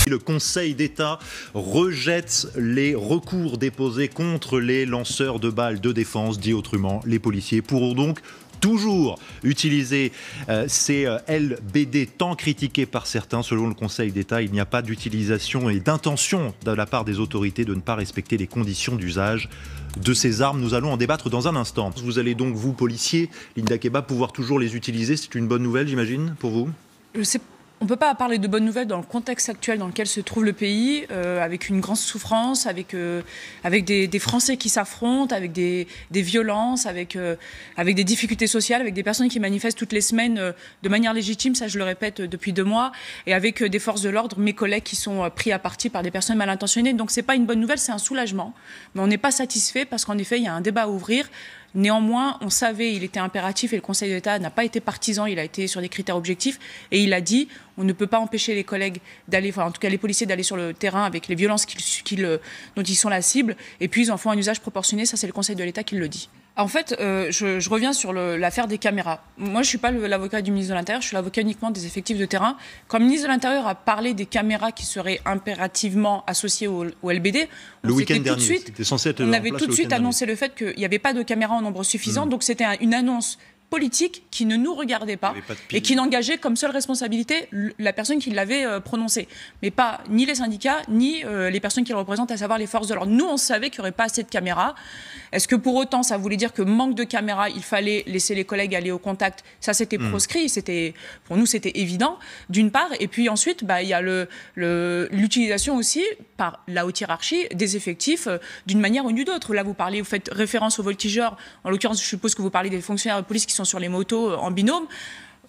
Le Conseil d'État rejette les recours déposés contre les lanceurs de balles de défense. Dit autrement, les policiers pourront donc toujours utiliser ces LBD tant critiqués par certains. Selon le Conseil d'État, il n'y a pas d'utilisation et d'intention de la part des autorités de ne pas respecter les conditions d'usage de ces armes. Nous allons en débattre dans un instant. Vous allez donc, vous, policiers, Linda Kebab, pouvoir toujours les utiliser. C'est une bonne nouvelle, j'imagine, pour vous ? On ne peut pas parler de bonnes nouvelles dans le contexte actuel dans lequel se trouve le pays, avec une grande souffrance, avec des Français qui s'affrontent, avec des violences, avec des difficultés sociales, avec des personnes qui manifestent toutes les semaines de manière légitime, ça je le répète depuis 2 mois, et avec des forces de l'ordre, mes collègues qui sont pris à partie par des personnes mal intentionnées. Donc ce n'est pas une bonne nouvelle, c'est un soulagement. Mais on n'est pas satisfait parce qu'en effet, il y a un débat à ouvrir. Néanmoins, on savait, il était impératif et le Conseil d'État n'a pas été partisan, il a été sur des critères objectifs et il a dit on ne peut pas empêcher les collègues d'aller, enfin en tout cas les policiers d'aller sur le terrain avec les violences dont ils sont la cible et puis ils en font un usage proportionné, ça c'est le Conseil de l'État qui le dit. En fait, je reviens sur l'affaire des caméras. Moi, je ne suis pas l'avocat du ministre de l'Intérieur, je suis l'avocat uniquement des effectifs de terrain. Quand le ministre de l'Intérieur a parlé des caméras qui seraient impérativement associées au LBD, le week-end dernier, c'était censé être en place. On avait tout de suite annoncé le fait qu'il n'y avait pas de caméras en nombre suffisant, donc c'était une annonce politique qui ne nous regardait pas et qui n'engageait comme seule responsabilité la personne qui l'avait prononcée. Mais pas ni les syndicats, ni les personnes qui le représentent, à savoir les forces de l'ordre. Nous, on savait qu'il n'y aurait pas assez de caméras. Est-ce que pour autant, ça voulait dire que manque de caméras, il fallait laisser les collègues aller au contact? Ça, c'était proscrit. Pour nous, c'était évident, d'une part. Et puis ensuite, il y a l'utilisation aussi, par la haute hiérarchie, des effectifs d'une manière ou d'une autre. Là, vous faites référence aux voltigeurs. En l'occurrence, je suppose que vous parlez des fonctionnaires de police qui sont sur les motos en binôme.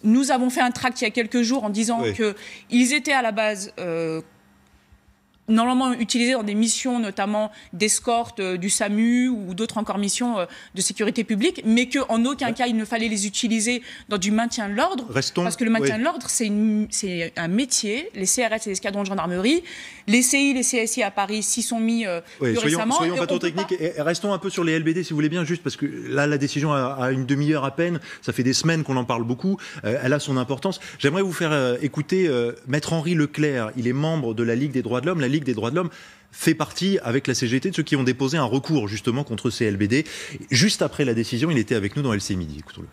Nous avons fait un tract il y a quelques jours en disant qu'ils étaient à la base normalement utilisés dans des missions notamment d'escorte du SAMU ou d'autres encore missions de sécurité publique, mais qu'en aucun cas il ne fallait les utiliser dans du maintien de l'ordre, parce que le maintien de l'ordre c'est un métier. Les CRS et les escadrons de gendarmerie, les CI, les CSI à Paris s'y sont mis plus récemment. Soyons pas trop techniques et restons un peu sur les LBD si vous voulez bien, juste parce que là la décision a une demi-heure à peine, ça fait des semaines qu'on en parle beaucoup, elle a son importance. J'aimerais vous faire écouter Maître Henri Leclerc, il est membre de la Ligue des droits de l'homme. La Ligue des droits de l'homme fait partie avec la CGT de ceux qui ont déposé un recours justement contre ces LBD. Juste après la décision, il était avec nous dans LCI Midi. Écoutons-le.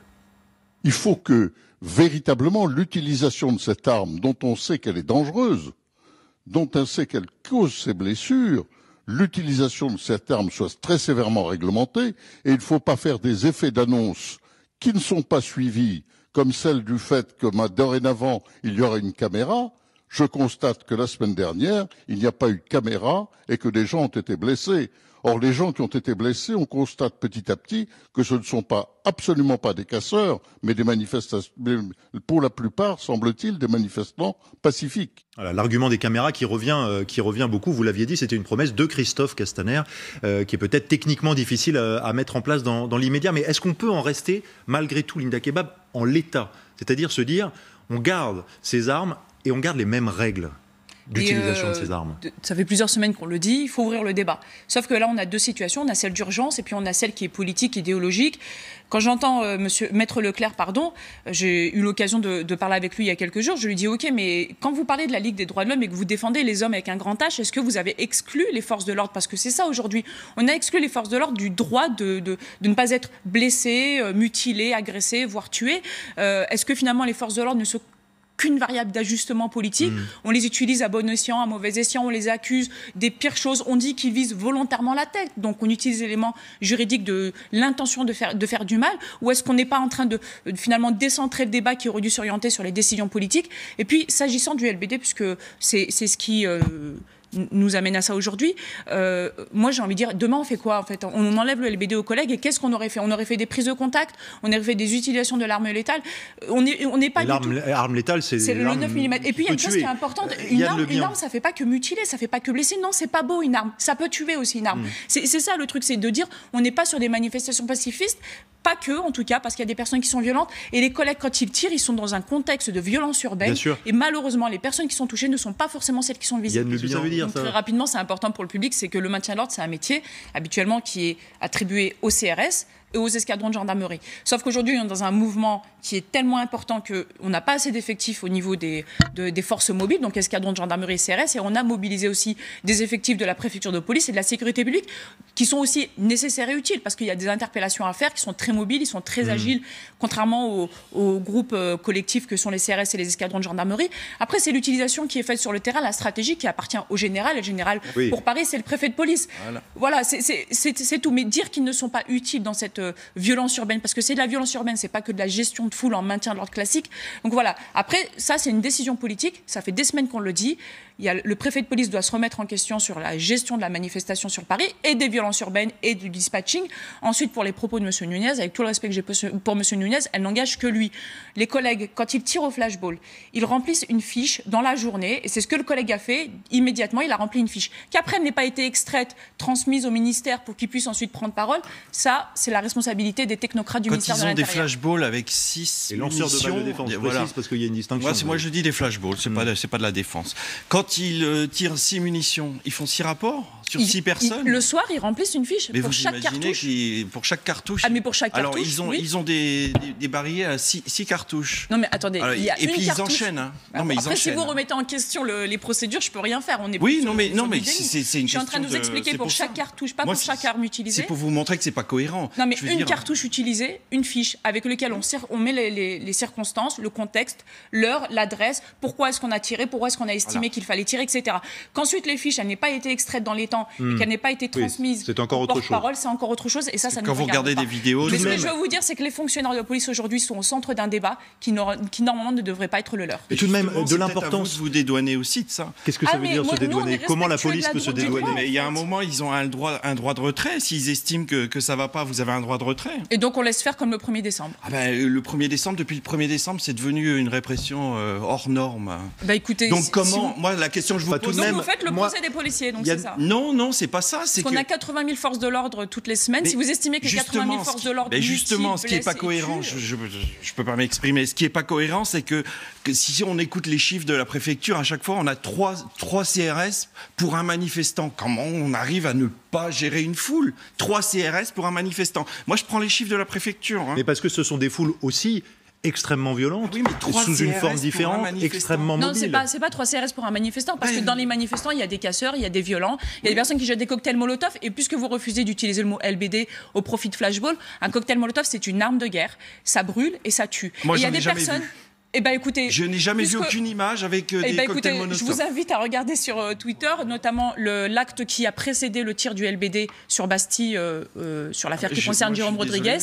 Il faut que véritablement l'utilisation de cette arme, dont on sait qu'elle est dangereuse, dont on sait qu'elle cause ces blessures, l'utilisation de cette arme soit très sévèrement réglementée, et il ne faut pas faire des effets d'annonce qui ne sont pas suivis, comme celle du fait que dorénavant il y aura une caméra. Je constate que la semaine dernière, il n'y a pas eu de caméra et que des gens ont été blessés. Or, les gens qui ont été blessés, on constate petit à petit que ce ne sont absolument pas des casseurs, mais des manifestations, pour la plupart, semble-t-il, des manifestants pacifiques. Voilà, l'argument des caméras qui revient beaucoup, vous l'aviez dit, c'était une promesse de Christophe Castaner, qui est peut-être techniquement difficile à mettre en place dans l'immédiat. Mais est-ce qu'on peut en rester, malgré tout, Linda Kebab, en l'état? C'est-à-dire se dire, on garde ces armes et on garde les mêmes règles d'utilisation de ces armes. Ça fait plusieurs semaines qu'on le dit, il faut ouvrir le débat. Sauf que là, on a 2 situations. On a celle d'urgence et puis on a celle qui est politique, idéologique. Quand j'entends Maître Leclerc, j'ai eu l'occasion de parler avec lui il y a quelques jours, je lui dis « Ok, mais quand vous parlez de la Ligue des droits de l'homme et que vous défendez les hommes avec un grand H, est-ce que vous avez exclu les forces de l'ordre ?» Parce que c'est ça aujourd'hui. On a exclu les forces de l'ordre du droit de ne pas être blessées, mutilées, agressées, voire tuées. Est-ce que finalement les forces de l'ordre ne sont qu'une variable d'ajustement politique? On les utilise à bon escient, à mauvais escient, on les accuse des pires choses, on dit qu'ils visent volontairement la tête, donc on utilise l'élément juridique de l'intention de faire du mal, ou est-ce qu'on n'est pas en train de finalement décentrer le débat qui aurait dû s'orienter sur les décisions politiques? Et puis s'agissant du LBD, puisque c'est ce qui nous amène à ça aujourd'hui. Moi, j'ai envie de dire, demain, on fait quoi en fait? On enlève le LBD aux collègues et qu'est-ce qu'on aurait fait? On aurait fait des prises de contact, on aurait fait des utilisations de l'arme létale. On n'est pas l'arme létale, c'est le 9 mm. Et puis, il y a une chose qui est importante. Une arme, ça ne fait pas que mutiler, ça ne fait pas que blesser. Non, c'est pas beau, une arme. Ça peut tuer aussi, une arme. C'est ça le truc, c'est de dire, on n'est pas sur des manifestations pacifistes, pas que, en tout cas, parce qu'il y a des personnes qui sont violentes. Et les collègues, quand ils tirent, ils sont dans un contexte de violence urbaine. Et malheureusement, les personnes qui sont touchées ne sont pas forcément celles qui sont visées. Donc, très rapidement, c'est important pour le public, c'est que le maintien de l'ordre, c'est un métier habituellement qui est attribué au CRS. et aux escadrons de gendarmerie. Sauf qu'aujourd'hui, on est dans un mouvement qui est tellement important qu'on n'a pas assez d'effectifs au niveau des forces mobiles, donc escadrons de gendarmerie et CRS, et on a mobilisé aussi des effectifs de la préfecture de police et de la sécurité publique qui sont aussi nécessaires et utiles, parce qu'il y a des interpellations à faire, qui sont très mobiles, ils sont très agiles, contrairement aux groupes collectifs que sont les CRS et les escadrons de gendarmerie. Après, c'est l'utilisation qui est faite sur le terrain, la stratégie qui appartient au général. Et le général, pour Paris, c'est le préfet de police. Voilà, c'est tout. Mais dire qu'ils ne sont pas utiles dans cette violence urbaine, parce que c'est de la violence urbaine, c'est pas que de la gestion de foule en maintien de l'ordre classique. Donc voilà. Après, ça, c'est une décision politique. Ça fait des semaines qu'on le dit. Le préfet de police doit se remettre en question sur la gestion de la manifestation sur Paris et des violences urbaines et du dispatching. Ensuite, pour les propos de M. Nunez, avec tout le respect que j'ai pour M. Nunez, elle n'engage que lui. Les collègues, quand ils tirent au flashball, ils remplissent une fiche dans la journée, et c'est ce que le collègue a fait. Immédiatement, il a rempli une fiche. Qu'après, elle n'ait pas été extraite, transmise au ministère pour qu'il puisse ensuite prendre parole, ça, c'est la responsabilité des technocrates du ministère de l'Intérieur. Quand ils ont des flashballs avec 6 et lanceurs de balles de défense, voilà. Parce qu'il y a une distinction. Moi, je dis des flashballs, c'est pas de la défense. Quand ils tirent 6 munitions, ils font 6 rapports sur 6 personnes. Le soir, ils remplissent une fiche pour chaque cartouche. Pour chaque cartouche. Ah, mais pour chaque cartouche. Alors, ils ont des barrières à 6 cartouches. Non, mais attendez, il y a et une puis cartouche. ils enchaînent. Hein. Non, mais après, si vous remettez en question les procédures, je peux rien faire. On est oui, non, mais c'est une question. Je suis en train de vous expliquer pour chaque cartouche, pas pour chaque arme utilisée. C'est pour vous montrer que c'est pas cohérent. Non, mais une cartouche utilisée, une fiche avec laquelle on met les circonstances, le contexte, l'heure, l'adresse, pourquoi est-ce qu'on a tiré, pourquoi est-ce qu'on a estimé qu'il fallait tirer, etc. Qu'ensuite les fiches, elles n'aient pas été extraites dans les temps et qu'elles n'aient pas été transmises c'est encore autre chose. Porte-parole, c'est encore autre chose. Et ça nous quand vous regardez des vidéos. Mais ce que je veux vous dire, c'est que les fonctionnaires de police aujourd'hui sont au centre d'un débat qui normalement ne devrait pas être le leur. Et tout de même, de l'importance. Vous dédouanez aussi de ça. Qu'est-ce que ça veut dire se dédouaner? Comment la police peut se dédouaner? Mais il y a un moment, ils ont un droit de retrait. S'ils estiment que ça va pas, vous avez un droit de retrait. Et donc on laisse faire comme le 1er décembre. Le 1er décembre, depuis le 1er décembre, c'est devenu une répression hors norme. Écoutez, donc comment, moi la question que je vous pose, donc vous faites le procès des policiers, donc c'est ça? Non, c'est pas ça. Parce qu'on a 80 000 forces de l'ordre toutes les semaines. Si vous estimez que 80 000 forces de l'ordre mais justement, ce qui n'est pas cohérent, je peux pas m'exprimer. Ce qui est pas cohérent, c'est que si on écoute les chiffres de la préfecture, à chaque fois, on a 3 CRS pour un manifestant. Comment on arrive à ne pas gérer une foule? 3 CRS pour un manifestant. Moi, je prends les chiffres de la préfecture. Hein. Mais parce que ce sont des foules aussi extrêmement violentes, sous une forme différente, extrêmement mobile. Non, c'est pas 3 CRS pour un manifestant, parce que dans les manifestants, il y a des casseurs, il y a des violents, il y a des personnes qui jettent des cocktails Molotov, et puisque vous refusez d'utiliser le mot LBD au profit de flashball, un cocktail Molotov, c'est une arme de guerre. Ça brûle et ça tue. Moi, il y a des personnes... Écoutez, je n'ai jamais vu aucune image avec des cocktails Molotov. Je vous invite à regarder sur Twitter, notamment l'acte qui a précédé le tir du LBD sur Bastille, sur l'affaire qui concerne Jérôme Rodriguez.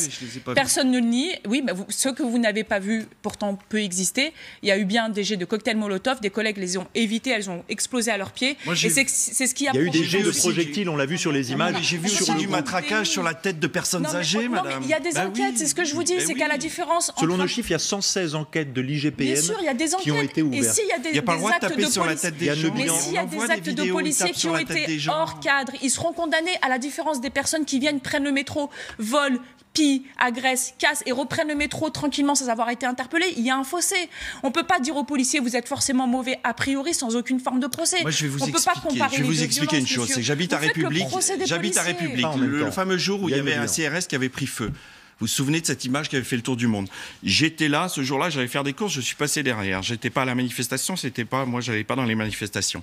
Personne ne le nie. Oui, ce que vous n'avez pas vu, pourtant, peut exister. Il y a eu bien des jets de cocktails Molotov. Des collègues les ont évités. Elles ont explosé à leurs pieds. Et c'est ce qui a... Il y a eu des jets de projectiles, on l'a vu sur les images. J'ai vu aussi du matraquage sur la tête de personnes âgées, madame. Non, mais il y a des enquêtes, c'est ce que je vous dis. C'est qu'à la différence... Selon nos chiffres, il y a 116 enquêtes de l'IGPN. Bien sûr, il y a des enquêtes. Qui ont été ouvertes. Et s'il y a des actes de sur la tête des gens, mais s'il y a des actes de policiers qui ont été hors cadre, ils seront condamnés à la différence des personnes qui viennent, prennent le métro, volent, pillent, agressent, cassent et reprennent le métro tranquillement sans avoir été interpellés. Il y a un fossé. On ne peut pas dire aux policiers vous êtes forcément mauvais a priori sans aucune forme de procès. Moi, je vais vous expliquer une chose. C'est que j'habite à République. Le fameux jour où il y avait un CRS qui avait pris feu. Vous vous souvenez de cette image qui avait fait le tour du monde? J'étais là, ce jour-là, j'allais faire des courses, je suis passé derrière. J'étais pas à la manifestation, moi, j'allais pas dans les manifestations.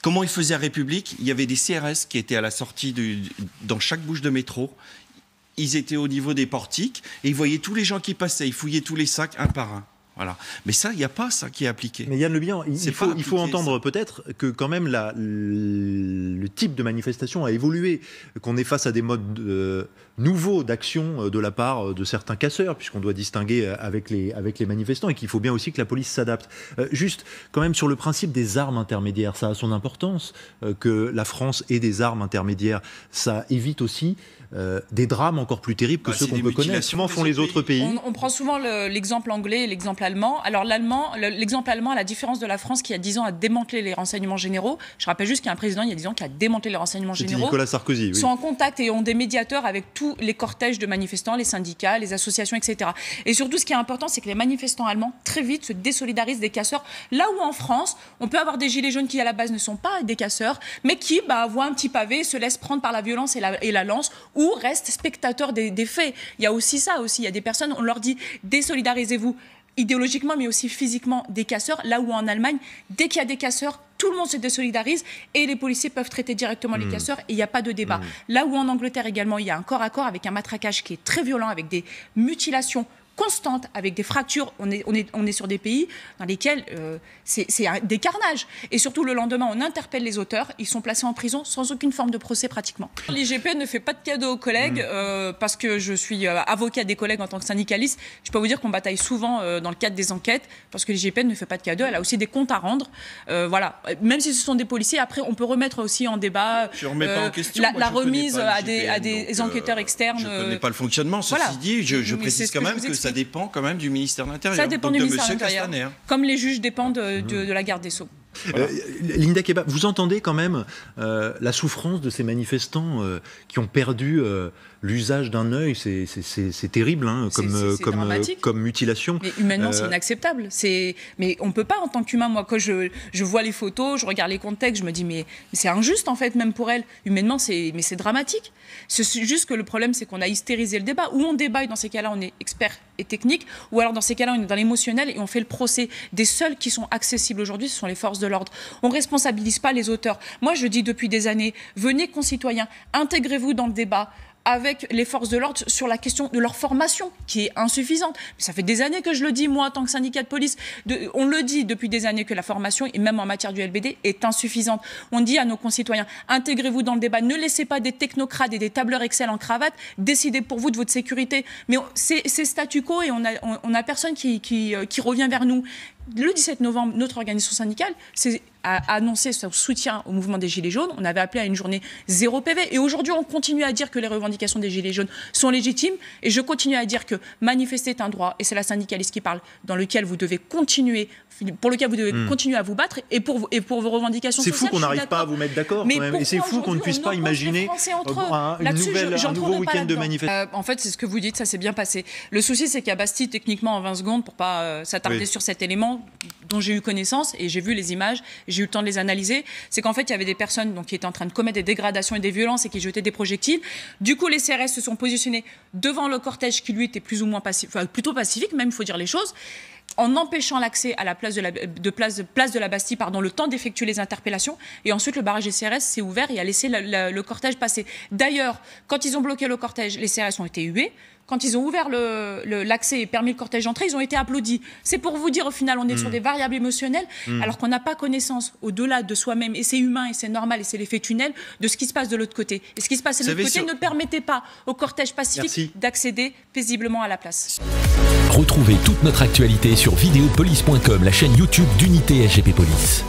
Comment ils faisaient à République? Il y avait des CRS qui étaient à la sortie dans chaque bouche de métro. Ils étaient au niveau des portiques et ils voyaient tous les gens qui passaient. Ils fouillaient tous les sacs un par un. Voilà. Mais ça, il n'y a pas ça qui est appliqué. Mais Yann Le Bihan, il faut entendre peut-être que quand même le type de manifestation a évolué, qu'on est face à des modes nouveaux d'action de la part de certains casseurs, puisqu'on doit distinguer avec les manifestants, et qu'il faut bien aussi que la police s'adapte. Juste, quand même, sur le principe des armes intermédiaires, ça a son importance, que la France ait des armes intermédiaires. Ça évite aussi des drames encore plus terribles que ceux qu'on peut connaître. Comment font les autres pays? On prend souvent l'exemple anglais et l'exemple allemand. Alors l'exemple allemand, à la différence de la France qui, il y a 10 ans, a démantelé les renseignements généraux. Je rappelle juste qu'il y a un président, il y a 10 ans, qui a démantelé les renseignements généraux. Nicolas Sarkozy, oui. Sont en contact et ont des médiateurs avec tous les cortèges de manifestants, les syndicats, les associations, etc. Et surtout, ce qui est important, c'est que les manifestants allemands, très vite, se désolidarisent des casseurs. Là où en France, on peut avoir des gilets jaunes qui, à la base, ne sont pas des casseurs, mais qui voient un petit pavé, se laissent prendre par la violence et la lance, ou restent spectateurs des faits. Il y a aussi ça, il y a des personnes, on leur dit désolidarisez-vous idéologiquement mais aussi physiquement des casseurs, là où en Allemagne, dès qu'il y a des casseurs, tout le monde se désolidarise et les policiers peuvent traiter directement les casseurs et il n'y a pas de débat. Là où en Angleterre également, il y a un corps à corps avec un matraquage qui est très violent, avec des mutilations constante, avec des fractures. On est sur des pays dans lesquels c'est des carnages. Et surtout, le lendemain, on interpelle les auteurs. Ils sont placés en prison sans aucune forme de procès pratiquement. L'IGP ne fait pas de cadeaux aux collègues parce que je suis avocat des collègues en tant que syndicaliste. Je peux vous dire qu'on bataille souvent dans le cadre des enquêtes parce que l'IGP ne fait pas de cadeaux. Elle a aussi des comptes à rendre. Voilà. Même si ce sont des policiers, après, on peut remettre aussi en débat je remets pas en question. la remise à des enquêteurs externes. Je ne connais pas le fonctionnement. Ceci dit, je précise quand même que ça dépend quand même du ministère de l'Intérieur. Ça dépend du ministère de l'Intérieur. Comme les juges dépendent de la garde des Sceaux. Voilà. Linda Keba, vous entendez quand même la souffrance de ces manifestants qui ont perdu l'usage d'un œil. C'est terrible comme mutilation. Mais humainement, c'est inacceptable. Mais on ne peut pas, en tant qu'humain, moi, quand je vois les photos, je regarde les contextes, je me dis, mais c'est injuste, en fait, même pour elle. Humainement, c'est dramatique. C'est juste que le problème, c'est qu'on a hystérisé le débat. Ou on débat, et dans ces cas-là, on est expert et technique, ou alors dans ces cas-là, on est dans l'émotionnel et on fait le procès. Des seuls qui sont accessibles aujourd'hui, ce sont les forces de l'ordre. On ne responsabilise pas les auteurs. Moi, je dis depuis des années, venez concitoyens, intégrez-vous dans le débat avec les forces de l'ordre sur la question de leur formation, qui est insuffisante. Mais ça fait des années que je le dis, moi, en tant que syndicat de police. On le dit depuis des années que la formation, et même en matière du LBD, est insuffisante. On dit à nos concitoyens, intégrez-vous dans le débat, ne laissez pas des technocrates et des tableurs Excel en cravate décider pour vous de votre sécurité. Mais c'est statu quo et on a personne qui revient vers nous. Le 17 novembre, notre organisation syndicale a annoncé son soutien au mouvement des Gilets jaunes. On avait appelé à une journée 0 PV. Et aujourd'hui, on continue à dire que les revendications des Gilets jaunes sont légitimes. Et je continue à dire que manifester est un droit, et c'est la syndicaliste qui parle, pour lequel vous devez continuer à vous battre et pour vos revendications sociales. C'est fou qu'on n'arrive pas à vous mettre d'accord quand même. Et c'est fou qu'on ne puisse pas imaginer un nouveau week-end de manifestation. En fait, c'est ce que vous dites, ça s'est bien passé. Le souci, c'est qu'à Bastille, techniquement, en 20 secondes, pour ne pas s'attarder sur cet élément dont j'ai eu connaissance et j'ai vu les images, j'ai eu le temps de les analyser, c'est qu'en fait il y avait des personnes qui étaient en train de commettre des dégradations et des violences et qui jetaient des projectiles. Du coup, les CRS se sont positionnés devant le cortège qui lui était plus ou moins plutôt pacifique, même il faut dire les choses, en empêchant l'accès à la place de la Bastille, le temps d'effectuer les interpellations. Et ensuite, le barrage des CRS s'est ouvert et a laissé le cortège passer. D'ailleurs, quand ils ont bloqué le cortège, les CRS ont été hués. Quand ils ont ouvert l'accès et permis le cortège d'entrée, ils ont été applaudis. C'est pour vous dire, au final, on est sur des variables émotionnelles, alors qu'on n'a pas connaissance, au-delà de soi-même, et c'est humain, et c'est normal, et c'est l'effet tunnel, de ce qui se passe de l'autre côté. Et ce qui se passe de l'autre côté ne permettait pas au cortège pacifique d'accéder paisiblement à la place. Retrouvez toute notre actualité sur videopolice.com, la chaîne YouTube d'Unité SGP Police.